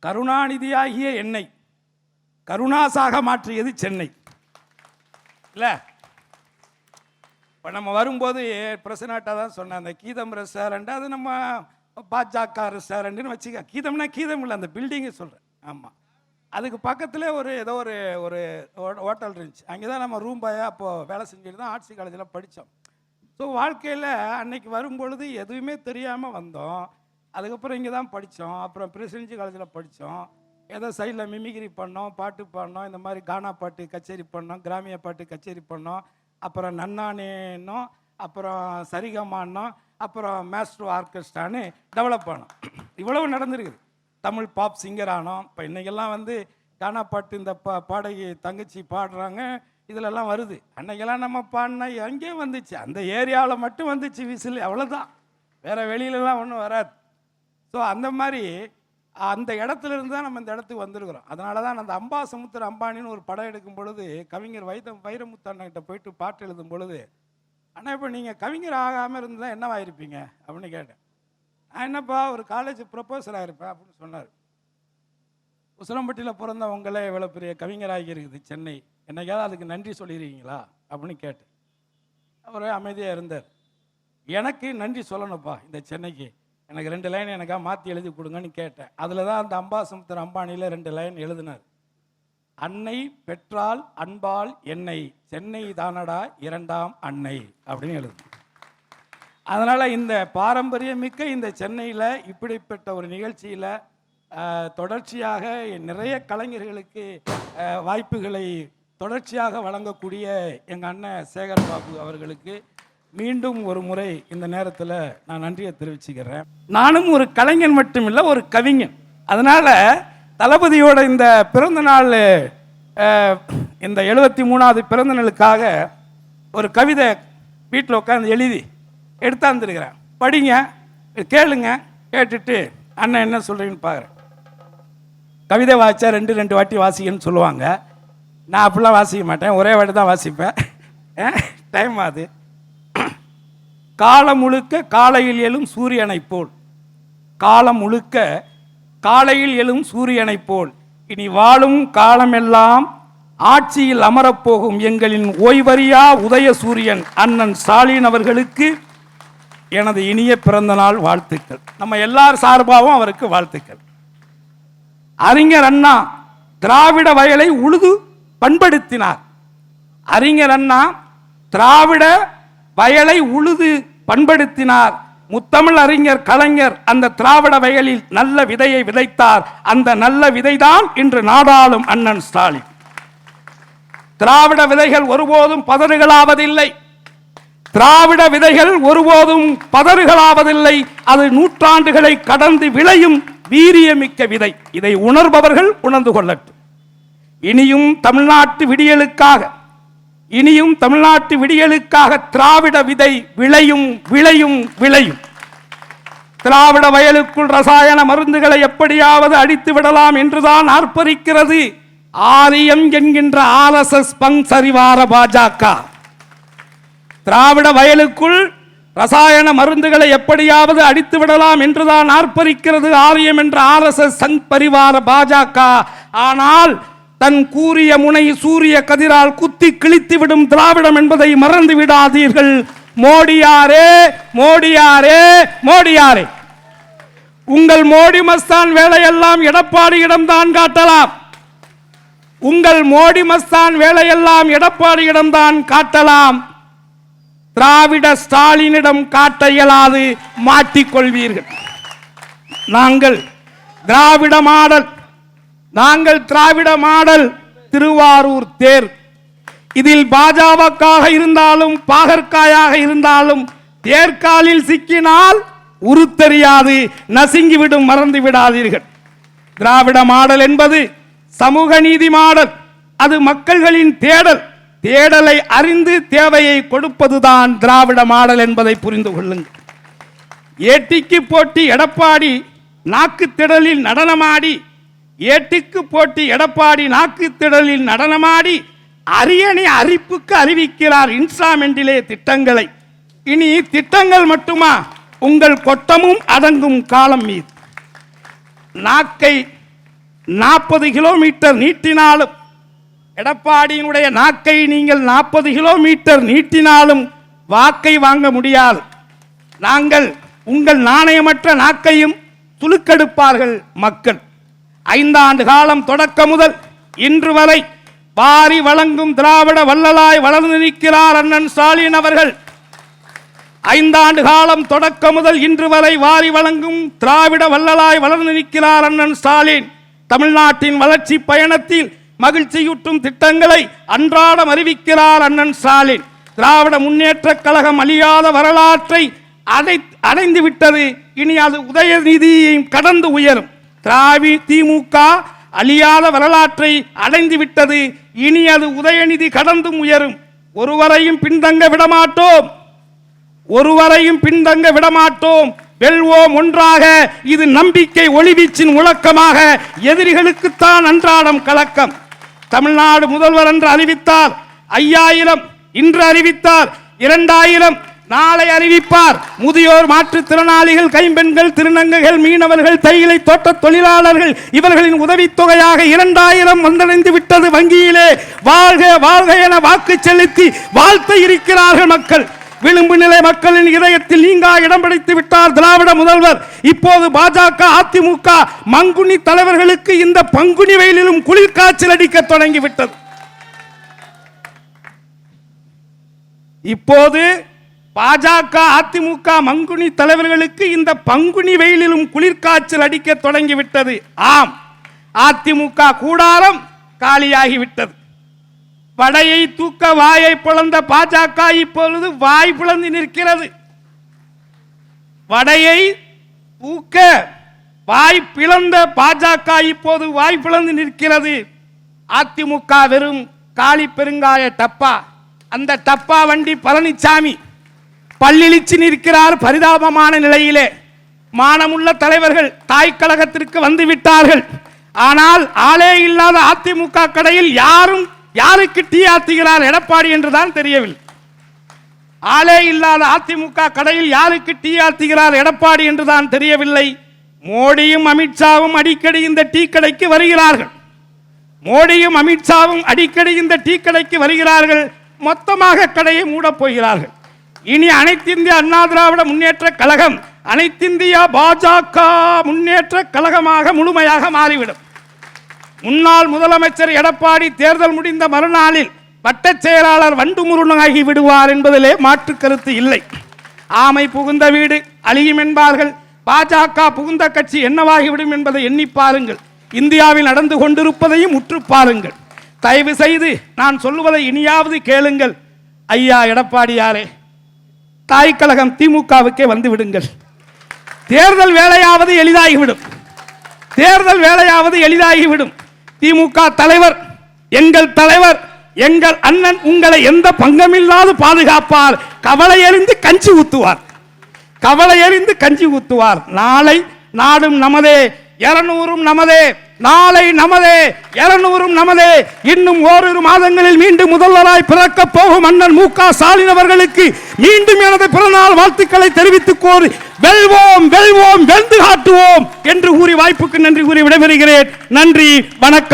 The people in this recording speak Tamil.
கருணாநிதியாகிய என்னை கருணாசாக மாற்றியது சென்னை இல்லை. இப்போ நம்ம வரும்போது பிரசனாட்டாக தான் சொன்னேன், அந்த கீதம் ரெஸ்டாரண்ட் அது நம்ம பாஜக ரெஸ்டாரண்ட்னு வச்சுக்க. கீதம்னா கீதம் இல்லை, அந்த பில்டிங்கை சொல்கிறேன். ஆமாம், அதுக்கு பக்கத்தில் ஏதோ ஒரு ஹோட்டல் இருந்துச்சு. அங்கே தான் நம்ம ரூம் பாயாக அப்போது வேலை செஞ்சுட்டு தான் ஆர்ட்ஸ் காலேஜில் படித்தோம். ஸோ வாழ்க்கையில் அன்னைக்கு வரும்பொழுது எதுவுமே தெரியாமல் வந்தோம். அதுக்கப்புறம் இங்கே தான் படித்தோம். அப்புறம் பிரசிடென்சி காலேஜில் படித்தோம். ஏதோ சைடில் மிமிக்ரி பண்ணோம், பாட்டு பாடினோம், இந்த மாதிரி கானா பாட்டு கச்சேரி பண்ணோம், கிராமிய பாட்டு கச்சேரி பண்ணோம், அப்புறம் நன்னானேன்னோம், அப்புறம் சரிகமானோம், அப்புறம் மேஸ்ட்ரோ ஆர்கெஸ்ட்ரான்னு டெவலப் ஆனோம். இவ்வளவு நடந்திருக்குது. தமிழ் பாப் சிங்கர் ஆனோம். இப்போ இன்றைக்கெல்லாம் கானா பாட்டு இந்த பாடகி தங்கச்சி பாடுறாங்க, இதிலெல்லாம் வருது. அன்றைக்கெல்லாம் நம்ம பாடினா எங்கேயும் வந்துச்சு, அந்த ஏரியாவில் மட்டும் வந்துச்சு விசில், அவ்வளோதான், வேறு வெளியிலலாம் ஒன்றும் வராது. ஸோ அந்த மாதிரி அந்த இடத்துல இருந்து தான் நம்ம இந்த இடத்துக்கு வந்திருக்கிறோம். அதனால தான் அந்த அம்பாசமுத்திர அம்பானின்னு ஒரு படம் எடுக்கும் பொழுது கவிஞர் வைரமுத்து அண்ணன்கிட்ட போயிட்டு பாட்டு எழுதும் பொழுது, அண்ணா இப்போ நீங்கள் கவிஞர் ஆகாமல் இருந்தால் என்னவாயிருப்பீங்க அப்படின்னு கேட்டேன். நான் என்னப்பா ஒரு காலேஜ் ப்ரொஃபஸராக இருப்பேன் அப்படின்னு சொன்னார். உசிலம்பட்டியில் பிறந்த உங்களே இவ்வளோ பெரிய கவிஞராகி இருக்குது சென்னை, என்னைக்காவது அதுக்கு நன்றி சொல்லிடுவீங்களா அப்படின்னு கேட்டேன். அவரே அமைதியாக இருந்தார். எனக்கு நன்றி சொல்லணும்ப்பா இந்த சென்னைக்கு, எனக்கு 2 லைன் எனக்காக மாற்றி எழுதி கொடுங்கன்னு கேட்டேன். அதில் தான் அந்த அம்பாசமுத்திர அம்பானியில் 2 லைன் எழுதினார். அன்னை பெற்றால் அன்பால் என்னை, சென்னை தானடா 2ஆம் அன்னை அப்படின்னு எழுது. அதனால் இந்த பாரம்பரியமிக்க இந்த சென்னையில் இப்படிப்பட்ட ஒரு நிகழ்ச்சியில் தொடர்ச்சியாக நிறைய கலைஞர்களுக்கு வாய்ப்புகளை தொடர்ச்சியாக வழங்கக்கூடிய எங்கள் அண்ணன் சேகர் பாபு அவர்களுக்கு மீண்டும் ஒரு முறை இந்த நேரத்தில் நான் நன்றியை தெரிவிச்சுக்கிறேன். நானும் ஒரு கலைஞன் மட்டும் இல்லை, ஒரு கவிஞன். அதனால் தளபதியோட இந்த பிறந்த நாள், இந்த 73வது பிறந்த நாளுக்காக ஒரு கவிதை வீட்டில் உட்காந்து எழுதி எடுத்தாந்துருக்கிறேன். படிங்க, கேளுங்க, கேட்டுட்டு அண்ணன் என்ன சொல்கிறீங்கன்னு பார்க்குறேன். கவிதை வாசித்தா 2 வாட்டி வாசிக்கன்னு சொல்லுவாங்க. நான் அப்படிலாம் வாசிக்க மாட்டேன், ஒரே வாட்டி தான் வாசிப்பேன். டைம் ஆகுது. காலம் முழுக்க காலையில் எழும் சூரியனை போல், காலம் முழுக்க காலையில் எழும் சூரியனை போல் இனி வாழும் காலமெல்லாம் ஆட்சியில் அமரப்போகும் எங்களின் ஓய்வறியா உதய சூரியன் அண்ணன் ஸ்டாலின் அவர்களுக்கு எனது இனிய பிறந்த நாள் வாழ்த்துக்கள். நம்ம எல்லார் சார்பாகவும் அவருக்கு வாழ்த்துக்கள். அறிஞர் அண்ணா திராவிட வயலை உழுது பண்படுத்தினார். அறிஞர் அண்ணா திராவிட வயலை உழுது பண்படுத்தினார். முத்தமிழ் அறிஞர் கலைஞர் அந்த திராவிட வயலில் நல்ல விதையை விதைத்தார். அந்த நல்ல விதைதான் இன்று நாடாளும் அண்ணன் ஸ்டாலின். திராவிட விதைகள் ஒருபோதும் பதறுகளாவதில்லை. திராவிட விதைகள் ஒருபோதும் பதறுகளாவதில்லை. அது நூற்றாண்டுகளை கடந்து விளையும் வீரியமிக்க விதை. இதை உணர்பவர்கள் உணர்ந்து கொள்ளட்டும். இனியும் தமிழ்நாட்டு விடியலுக்காக திராவிட விதை விளையும் விளையும் விளையும். திராவிட வயலுக்குள் ரசாயன மருந்துகளை எப்படியாவது அடித்து விடலாம் என்றுதான் ஆர்ப்பரிக்கிறது ஆரியம் என்கின்ற RSS பங்சரிவார பாஜக. திராவிட வயலுக்குள் ரசாயன மருந்துகளை எப்படியாவது அடித்து விடலாம் என்றுதான் ஆர்ப்பரிக்கிறது ஆரியம் என்ற RSS சங் பரிவார பாஜக. ஆனால் தன் கூறிய முனை சூரிய கதிரால் குத்தி கிழித்து விடும் திராவிடம் என்பதை மறந்து விடாதீர்கள். மோடியாரே மோடியாரே மோடியாரே, உங்கள் மோடி மஸ்தான் வேலையெல்லாம் எடப்பாடியிடம்தான் காட்டலாம். உங்கள் மோடி மஸ்தான் வேலையெல்லாம் எடப்பாடியிடம்தான் காட்டலாம். திராவிட ஸ்டாலினிடம் காட்ட இயலாது, மாட்டிக்கொள்வீர்கள். நாங்கள் திராவிட மாடல் திருவாரூர் தேர். இதில் பாஜகவாக இருந்தாலும் பாகற்காயாக இருந்தாலும் தேர்காலில் சிக்கினால் உருத்தெரியாது, நசுங்கிவிடும், மறந்து விடாதீர்கள். திராவிட மாடல் என்பது சமூக நீதி மாடல். அது மக்கள்களின் தேடலை அறிந்து தேவையை கொடுப்பதுதான் திராவிட மாடல் என்பதை புரிந்து கொள்ளுங்கள். ஏட்டிக்கு போட்டி எடப்பாடி நாக்கு திடலில் நடனமாடி, ஏட்டுக்கு போட்டி எடப்பாடி நாக்கு திடலில் நடனமாடி அரியணை அரிப்புக்கு அறிவிக்கிறார் இன்ஸ்டாமெண்டிலே திட்டங்களை. இனி திட்டங்கள் மட்டுமா, உங்கள் கொட்டமும் அடங்கும் காலம் மீது. நாக்கை 40 கிலோமீட்டர் நீட்டினாலும், எடப்பாடியினுடைய நாக்கை நீங்கள் 40 கிலோமீட்டர் நீட்டினாலும் வாக்கை வாங்க முடியாது. நாங்கள் உங்கள் நாணயமற்ற நாக்கையும் துலுக்கெடுப்பார்கள் மக்கள். 5 ஆண்டு காலம் தொடக்க முதல் இன்று வரை வாரி வழங்கும் திராவிட வள்ளலாய் வளர்ந்து நிற்கிறார் அண்ணன் ஸ்டாலின் அவர்கள். 5 ஆண்டு காலம் தொடக்க முதல் இன்று வரை வாரி வழங்கும் திராவிட வள்ளலாய் வளர்ந்து நிற்கிறார் அண்ணன் ஸ்டாலின். தமிழ்நாட்டின் வளர்ச்சி பயணத்தில் மகிழ்ச்சியூட்டும் திட்டங்களை அன்றாடம் அறிவிக்கிறார் அண்ணன் ஸ்டாலின். திராவிட முன்னேற்ற கழகம் அழியாத வரலாற்றை அடைந்து விட்டது. இனி அது உதயநிதியையும் கடந்து உயரும். திமுக அழியாத வரலாற்றை அடைந்து விட்டது. இனி அது உதயநிதி கடந்தும் உயரும். ஒருவரையும் பின்தங்க விடமாட்டோம், ஒருவரையும் பின்தங்க விடமாட்டோம். வெல்வோம் ஒன்றாக. இது நம்பிக்கை ஒளிவீச்சின் முழக்கமாக. எதிரிகளுக்குத்தான் அன்றாடம் கலக்கம். தமிழ்நாடு முதல்வர் என்று அறிவித்தார். 5000 இன்று அறிவித்தார். 2000 நாளை அறிவிப்பார். முதியோர், மாற்றுத்திறனாளிகள், கைம்பெண்கள், திருநங்கைகள், மீனவர்கள், தையிலை தோட்ட தொழிலாளர்கள் இவர்களின் உதவித்தொகையாக 2000 வந்தடைந்து விட்டது வங்கியிலே. வாழ்க வாழ்க என வாக்கு செலுத்தி வாழ்த்த இருக்கிறார்கள் மக்கள். விளிம்பு நிலை மக்களின் இதயத்தில் நீங்கா இடம் பிடித்து விட்டார் திராவிட முதல்வர். இப்போது பாஜக, அதிமுக மங்குனி தலைவர்களுக்கு இந்த பங்குனி வெயிலிலும் குளிர் காய்ச்சல் அடிக்க தொடங்கிவிட்டது. இப்போது பாஜக, அதிமுக மங்குனி தலைவர்களுக்கு இந்த பங்குனி வெயிலிலும் குளிர்காய்ச்சல் அடிக்க தொடங்கிவிட்டது. ஆம், அதிமுக கூடாரம் காலியாகிவிட்டது. படையை தூக்க வாயை பிளந்த பாஜக இப்பொழுது வாய் பிளந்து நிற்கிறது. படையை தூக்க வாய் பிளந்த பாஜக இப்போது வாய் பிளந்து நிற்கிறது. அதிமுக வெறும் காலி பெருங்காய டப்பா. அந்த டப்பா வண்டி பழனிசாமி பல்லிழிச்சு நிற்கிறார் பரிதாபமான நிலையிலே. மானமுள்ள தலைவர்கள் தாய் கழகத்திற்கு வந்து விட்டார்கள். ஆனால் ஆளே இல்லாத அதிமுக கடையில் யாருக்கு டீ ஆத்துகிறார் எடப்பாடி என்றுதான் தெரியவில்லை. ஆளே இல்லாத அதிமுக கடையில் யாருக்கு டீ ஆத்துகிறார் எடப்பாடி என்றுதான் தெரியவில்லை. மோடியும் அமித்ஷாவும் அடிக்கடி இந்த டீ கடைக்கு வருகிறார்கள். மோடியும் அமித்ஷாவும் அடிக்கடி இந்த டீ கடைக்கு வருகிறார்கள். மொத்தமாக கடையை மூடப் போகிறார்கள். இனி அனைத்திந்திய அண்ணா திராவிட முன்னேற்ற கழகம் அனைத்திந்திய பாஜக முன்னேற்ற கழகமாக முழுமையாக மாறிவிடும். முன்னாள் முதலமைச்சர் எடப்பாடி தேர்தல் முடிந்த மறுநாளில் வட்டச் செயலாளர் வண்டுமுருகனாகி விடுவார் என்பதிலே மாற்று கருத்து இல்லை. ஆமை புகுந்த வீடு அழியும் என்பார்கள். பாஜக புகுந்த கட்சி என்னவாகிவிடும் என்பதை எண்ணி பாருங்கள். இந்தியாவில் நடந்து கொண்டிருப்பதையும் உற்று பாருங்கள். தயவு செய்து நான் சொல்லுவதை இனியாவது கேளுங்கள். ஐயா எடப்பாடியாரே, தாய் கழகம் திமுகவுக்கே வந்து விடுங்கள். தேர்தல் வேலையாவது எளிதாகிவிடும். தேர்தல் வேலையாவது எளிதாகிவிடும். திமுக தலைவர், எங்கள் அண்ணன் உங்களை எந்த பங்கமில்லாது பாதுகாப்பார். கவலை எறிந்து கஞ்சி ஊத்துவார். கவலை எறிந்து கஞ்சி ஊத்துவார். நாளை நாடும் நமதே, 200 நமதே. நாளை நமதே, 200 நமதே. இன்னும் ஓரிரு மாதங்களில் மீண்டும் முதல்வராய் பிறக்க போகும் அண்ணன் மு க ஸ்டாலின் அவர்களுக்கு மீண்டும் எனது பிறநாள் வாழ்த்துக்களை தெரிவித்துக் கோரி வெல்வோம் வெல்வோம் வென்று காட்டுவோம் என்று கூறி வாய்ப்புக்கு நன்றி கூறி விடைபெறுகிறேன். நன்றி, வணக்கம்.